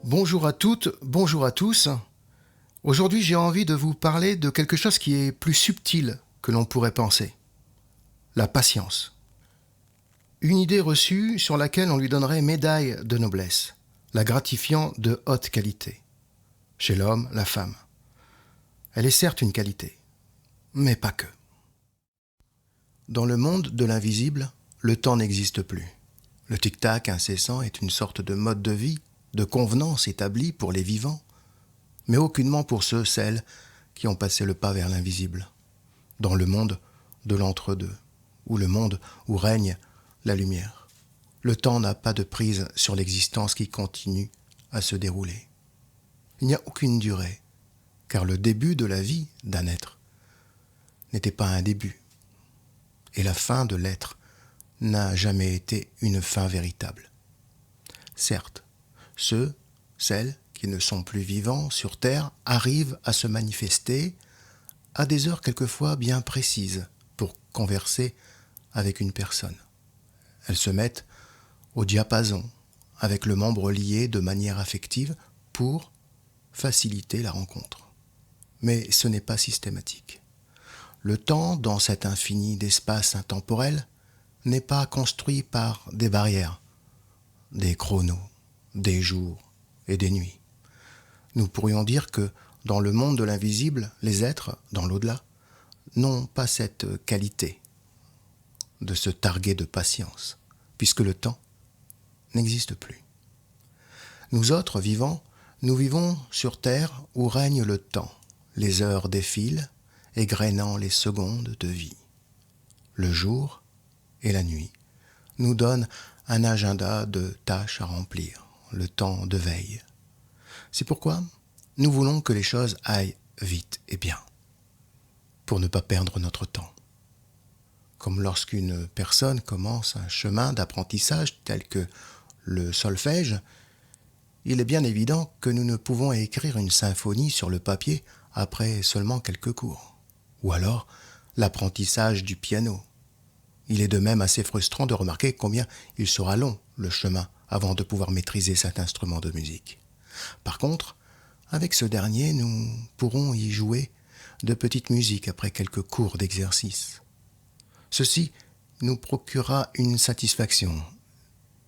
Bonjour à toutes, bonjour à tous. Aujourd'hui, j'ai envie de vous parler de quelque chose qui est plus subtil que l'on pourrait penser. La patience. Une idée reçue sur laquelle on lui donnerait médaille de noblesse, la gratifiant de haute qualité. Chez l'homme, la femme. Elle est certes une qualité, mais pas que. Dans le monde de l'invisible, le temps n'existe plus. Le tic-tac incessant est une sorte de mode de vie, de convenance établie pour les vivants, mais aucunement pour ceux, celles qui ont passé le pas vers l'invisible, dans le monde de l'entre-deux, ou le monde où règne la lumière. Le temps n'a pas de prise sur l'existence qui continue à se dérouler. Il n'y a aucune durée, car le début de la vie d'un être n'était pas un début, et la fin de l'être n'a jamais été une fin véritable. Certes, ceux, celles qui ne sont plus vivants sur Terre arrivent à se manifester à des heures quelquefois bien précises pour converser avec une personne. Elles se mettent au diapason avec le membre lié de manière affective pour faciliter la rencontre. Mais ce n'est pas systématique. Le temps, dans cet infini d'espace intemporel, n'est pas construit par des barrières, des chronos, des jours et des nuits. Nous pourrions dire que dans le monde de l'invisible, les êtres, dans l'au-delà, n'ont pas cette qualité de se targuer de patience, puisque le temps n'existe plus. Nous autres vivants, nous vivons sur Terre où règne le temps. Les heures défilent, égrénant les secondes de vie. Le jour et la nuit nous donnent un agenda de tâches à remplir, le temps de veille. C'est pourquoi nous voulons que les choses aillent vite et bien, pour ne pas perdre notre temps. Comme lorsqu'une personne commence un chemin d'apprentissage tel que le solfège, il est bien évident que nous ne pouvons écrire une symphonie sur le papier après seulement quelques cours. Ou alors l'apprentissage du piano. Il est de même assez frustrant de remarquer combien il sera long, le chemin, avant de pouvoir maîtriser cet instrument de musique. Par contre, avec ce dernier, nous pourrons y jouer de petites musiques après quelques cours d'exercice. Ceci nous procurera une satisfaction,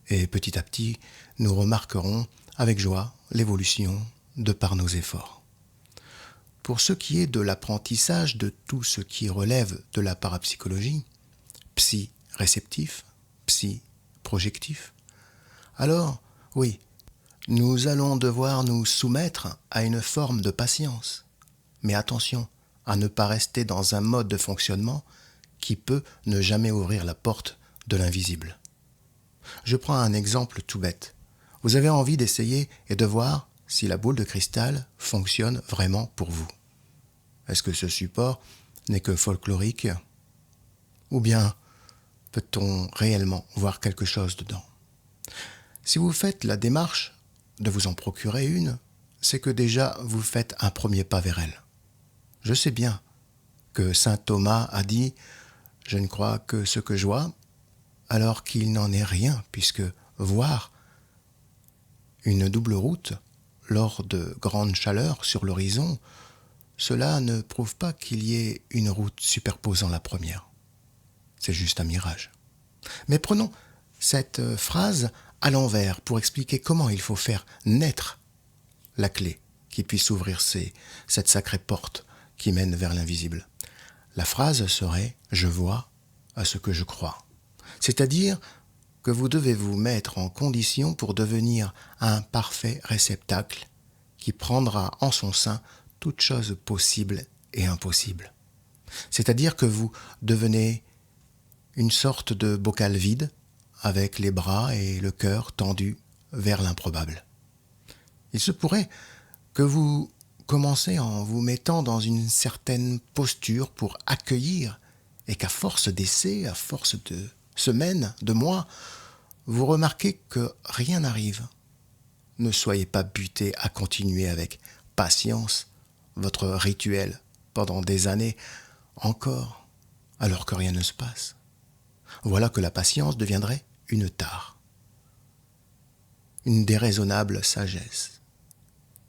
et petit à petit, nous remarquerons avec joie l'évolution de par nos efforts. Pour ce qui est de l'apprentissage de tout ce qui relève de la parapsychologie, psy-réceptif, psy-projectif, alors, oui, nous allons devoir nous soumettre à une forme de patience. Mais attention à ne pas rester dans un mode de fonctionnement qui peut ne jamais ouvrir la porte de l'invisible. Je prends un exemple tout bête. Vous avez envie d'essayer et de voir si la boule de cristal fonctionne vraiment pour vous. Est-ce que ce support n'est que folklorique? Ou bien peut-on réellement voir quelque chose dedans? Si vous faites la démarche de vous en procurer une, c'est que déjà vous faites un premier pas vers elle. Je sais bien que saint Thomas a dit « Je ne crois que ce que je vois », alors qu'il n'en est rien, puisque voir une double route lors de grandes chaleurs sur l'horizon, cela ne prouve pas qu'il y ait une route superposant la première. C'est juste un mirage. Mais prenons cette phrase à l'envers pour expliquer comment il faut faire naître la clé qui puisse ouvrir cette sacrée porte qui mène vers l'invisible. La phrase serait « Je vois à ce que je crois ». C'est-à-dire que vous devez vous mettre en condition pour devenir un parfait réceptacle qui prendra en son sein toutes choses possibles et impossibles. C'est-à-dire que vous devenez une sorte de bocal vide avec les bras et le cœur tendus vers l'improbable. Il se pourrait que vous commencez en vous mettant dans une certaine posture pour accueillir et qu'à force d'essais, à force de semaines, de mois, vous remarquez que rien n'arrive. Ne soyez pas buté à continuer avec patience votre rituel pendant des années encore, alors que rien ne se passe. Voilà que la patience deviendrait une tare, une déraisonnable sagesse,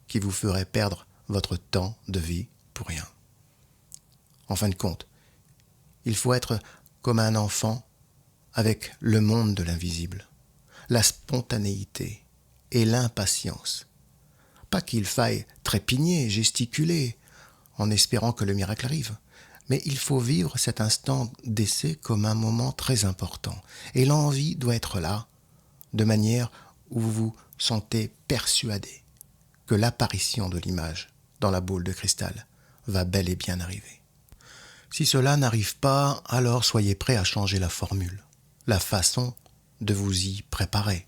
qui vous ferait perdre votre temps de vie pour rien. En fin de compte, il faut être comme un enfant avec le monde de l'invisible, la spontanéité et l'impatience. Pas qu'il faille trépigner, gesticuler, en espérant que le miracle arrive, mais il faut vivre cet instant d'essai comme un moment très important. Et l'envie doit être là, de manière où vous vous sentez persuadé que l'apparition de l'image dans la boule de cristal va bel et bien arriver. Si cela n'arrive pas, alors soyez prêt à changer la formule, la façon de vous y préparer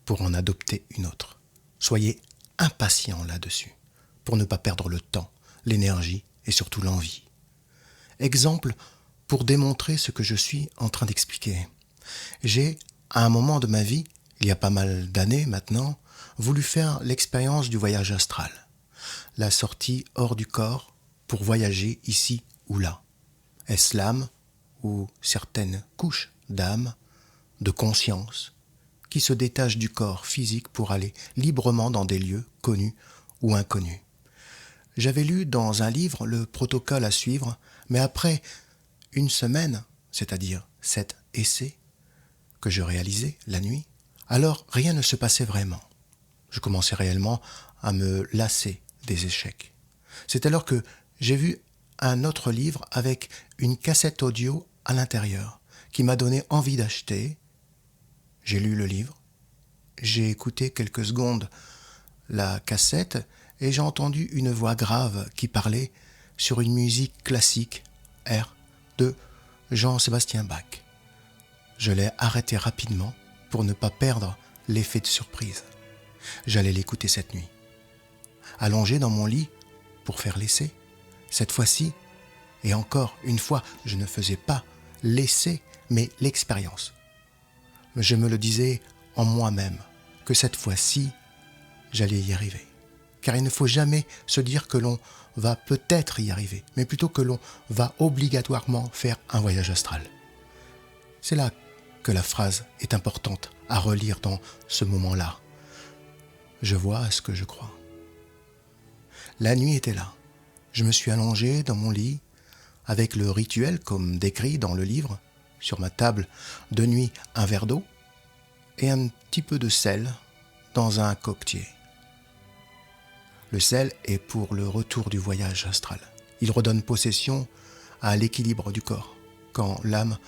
pour en adopter une autre. Soyez impatient là-dessus, pour ne pas perdre le temps, l'énergie et surtout l'envie. Exemple pour démontrer ce que je suis en train d'expliquer. J'ai, à un moment de ma vie, il y a pas mal d'années maintenant, voulu faire l'expérience du voyage astral, la sortie hors du corps pour voyager ici ou là. Est-ce l'âme ou certaines couches d'âme, de conscience, qui se détachent du corps physique pour aller librement dans des lieux connus ou inconnus. J'avais lu dans un livre le protocole à suivre, mais après une semaine, c'est-à-dire 7 essais que je réalisais la nuit, alors rien ne se passait vraiment. Je commençais réellement à me lasser des échecs. C'est alors que j'ai vu un autre livre avec une cassette audio à l'intérieur qui m'a donné envie d'acheter. J'ai lu le livre, j'ai écouté quelques secondes la cassette et j'ai entendu une voix grave qui parlait sur une musique classique, air, de Jean-Sébastien Bach. Je l'ai arrêté rapidement pour ne pas perdre l'effet de surprise. J'allais l'écouter cette nuit. Allongé dans mon lit pour faire l'essai, cette fois-ci, et encore une fois, je ne faisais pas l'essai, mais l'expérience. Je me le disais en moi-même, que cette fois-ci, j'allais y arriver. Car il ne faut jamais se dire que l'on va peut-être y arriver, mais plutôt que l'on va obligatoirement faire un voyage astral. C'est là que la phrase est importante à relire dans ce moment-là. Je vois ce que je crois. La nuit était là. Je me suis allongé dans mon lit, avec le rituel comme décrit dans le livre, sur ma table de nuit un verre d'eau et un petit peu de sel dans un coquetier. Le sel est pour le retour du voyage astral. Il redonne possession à l'équilibre du corps. Quand l'âme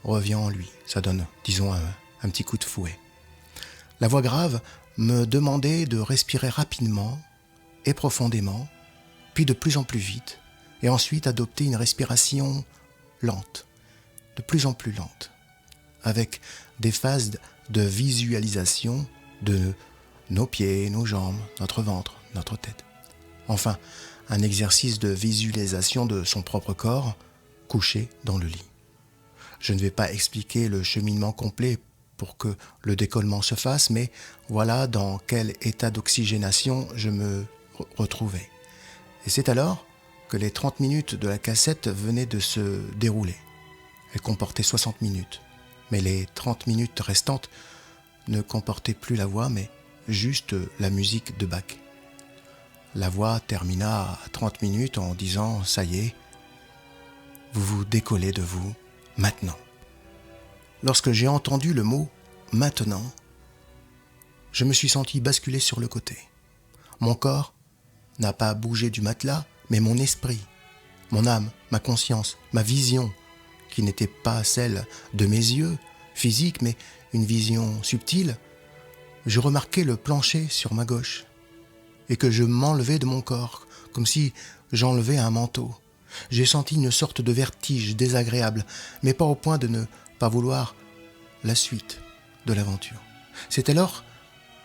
revient en lui, ça donne, disons, un petit coup de fouet. La voix grave me demandait de respirer rapidement et profondément, puis de plus en plus vite, et ensuite adopter une respiration lente, de plus en plus lente, avec des phases de visualisation de nos pieds, nos jambes, notre ventre, notre tête. Enfin, un exercice de visualisation de son propre corps couché dans le lit. Je ne vais pas expliquer le cheminement complet pour que le décollement se fasse, mais voilà dans quel état d'oxygénation je me retrouvais. Et c'est alors que les 30 minutes de la cassette venaient de se dérouler. Elle comportait 60 minutes, mais les 30 minutes restantes ne comportaient plus la voix, mais juste la musique de Bach. La voix termina à 30 minutes en disant « Ça y est, vous vous décollez de vous maintenant ». Lorsque j'ai entendu le mot « maintenant », je me suis senti basculer sur le côté. Mon corps n'a pas bougé du matelas, mais mon esprit, mon âme, ma conscience, ma vision, qui n'était pas celle de mes yeux physiques, mais une vision subtile, je remarquais le plancher sur ma gauche et que je m'enlevais de mon corps, comme si j'enlevais un manteau. J'ai senti une sorte de vertige désagréable, mais pas au point de ne pas vouloir la suite de l'aventure. C'est alors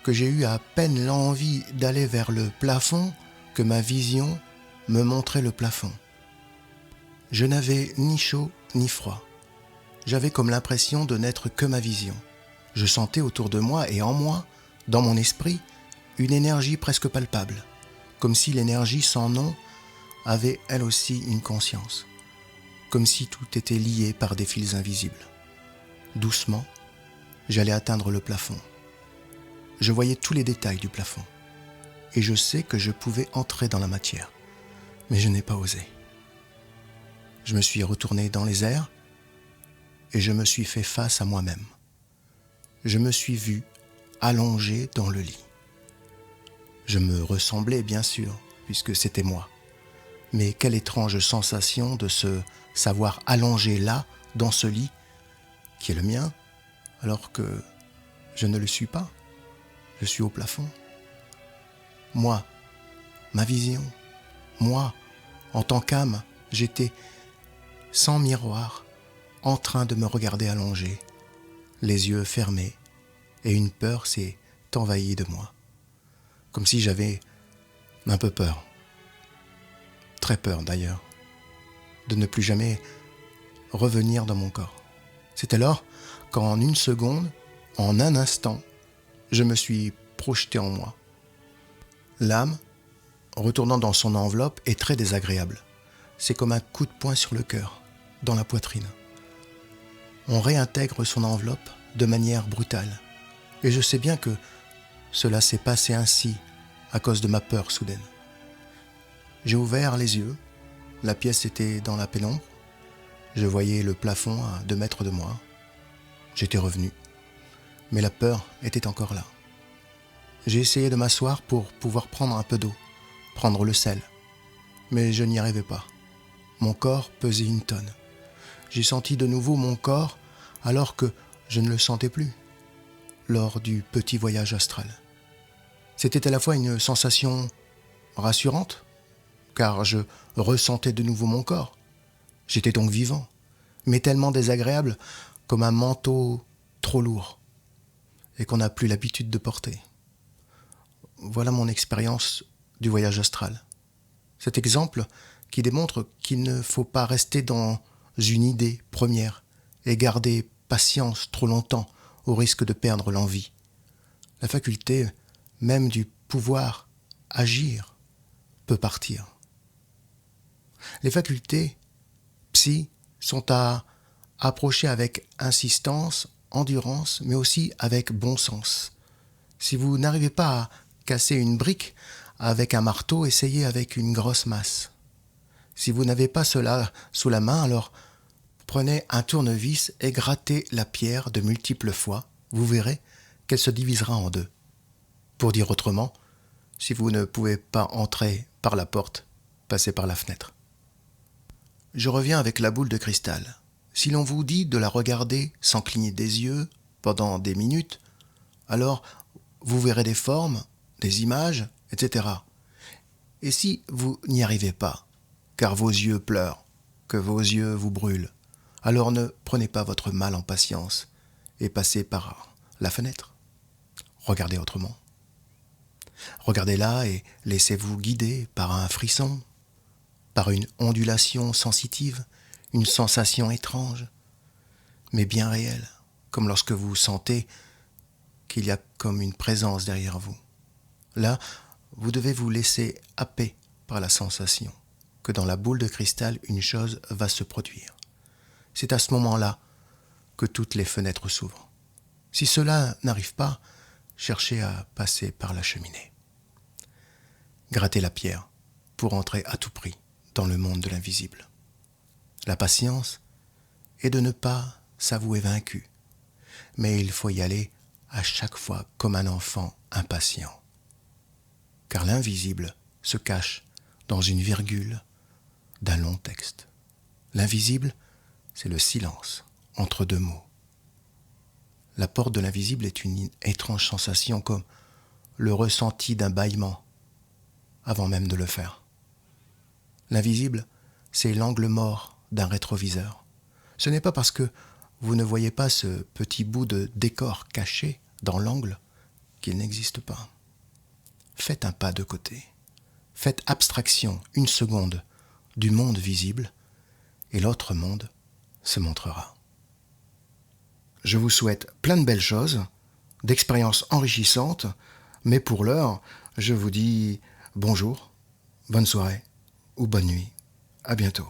que j'ai eu à peine l'envie d'aller vers le plafond que ma vision me montrait le plafond. Je n'avais ni chaud ni froid. J'avais comme l'impression de n'être que ma vision. Je sentais autour de moi et en moi, dans mon esprit, une énergie presque palpable, comme si l'énergie sans nom avait elle aussi une conscience, comme si tout était lié par des fils invisibles. Doucement, j'allais atteindre le plafond. Je voyais tous les détails du plafond. et je sais que je pouvais entrer dans la matière, mais je n'ai pas osé. Je me suis retourné dans les airs et je me suis fait face à moi-même. Je me suis vu allongé dans le lit. Je me ressemblais bien sûr, puisque c'était moi. Mais quelle étrange sensation de se savoir allongé là, dans ce lit, qui est le mien, alors que je ne le suis pas. Je suis au plafond. Moi, ma vision, moi, en tant qu'âme, j'étais sans miroir, en train de me regarder allongé, les yeux fermés, et une peur s'est envahie de moi. Comme si j'avais un peu peur, très peur d'ailleurs, de ne plus jamais revenir dans mon corps. C'est alors qu'en une seconde, en un instant, je me suis projeté en moi. L'âme, retournant dans son enveloppe, est très désagréable. C'est comme un coup de poing sur le cœur, dans la poitrine. On réintègre son enveloppe de manière brutale. Et je sais bien que cela s'est passé ainsi à cause de ma peur soudaine. J'ai ouvert les yeux, la pièce était dans la pénombre, je voyais le plafond à 2 mètres de moi. J'étais revenu, mais la peur était encore là. J'ai essayé de m'asseoir pour pouvoir prendre un peu d'eau, prendre le sel, mais je n'y arrivais pas. Mon corps pesait 1 tonne. J'ai senti de nouveau mon corps alors que je ne le sentais plus lors du petit voyage astral. C'était à la fois une sensation rassurante, car je ressentais de nouveau mon corps. J'étais donc vivant, mais tellement désagréable comme un manteau trop lourd et qu'on n'a plus l'habitude de porter. Voilà mon expérience du voyage astral. Cet exemple qui démontre qu'il ne faut pas rester dans une idée première et garder patience trop longtemps au risque de perdre l'envie. La faculté même du pouvoir agir peut partir. Les facultés psy sont à approcher avec insistance, endurance, mais aussi avec bon sens. Si vous n'arrivez pas à casser une brique avec un marteau, essayez avec une grosse masse. Si vous n'avez pas cela sous la main, alors prenez un tournevis et grattez la pierre de multiples fois. Vous verrez qu'elle se divisera en 2. Pour dire autrement, si vous ne pouvez pas entrer par la porte, passez par la fenêtre. Je reviens avec la boule de cristal. Si l'on vous dit de la regarder sans cligner des yeux pendant des minutes, alors vous verrez des formes, des images, etc. Et si vous n'y arrivez pas, car vos yeux pleurent, que vos yeux vous brûlent, alors ne prenez pas votre mal en patience et passez par la fenêtre. Regardez autrement. Regardez-la et laissez-vous guider par un frisson, par une ondulation sensitive, une sensation étrange, mais bien réelle, comme lorsque vous sentez qu'il y a comme une présence derrière vous. Là, vous devez vous laisser happer par la sensation que dans la boule de cristal, une chose va se produire. C'est à ce moment-là que toutes les fenêtres s'ouvrent. Si cela n'arrive pas, cherchez à passer par la cheminée. Grattez la pierre pour entrer à tout prix dans le monde de l'invisible. La patience est de ne pas s'avouer vaincu, mais il faut y aller à chaque fois comme un enfant impatient. Car l'invisible se cache dans une virgule d'un long texte. L'invisible, c'est le silence entre 2 mots. La porte de l'invisible est une étrange sensation comme le ressenti d'un bâillement avant même de le faire. L'invisible, c'est l'angle mort d'un rétroviseur. Ce n'est pas parce que vous ne voyez pas ce petit bout de décor caché dans l'angle qu'il n'existe pas. Faites un pas de côté. Faites abstraction 1 seconde du monde visible et l'autre monde se montrera. Je vous souhaite plein de belles choses, d'expériences enrichissantes, mais pour l'heure, je vous dis bonjour, bonne soirée ou bonne nuit. À bientôt.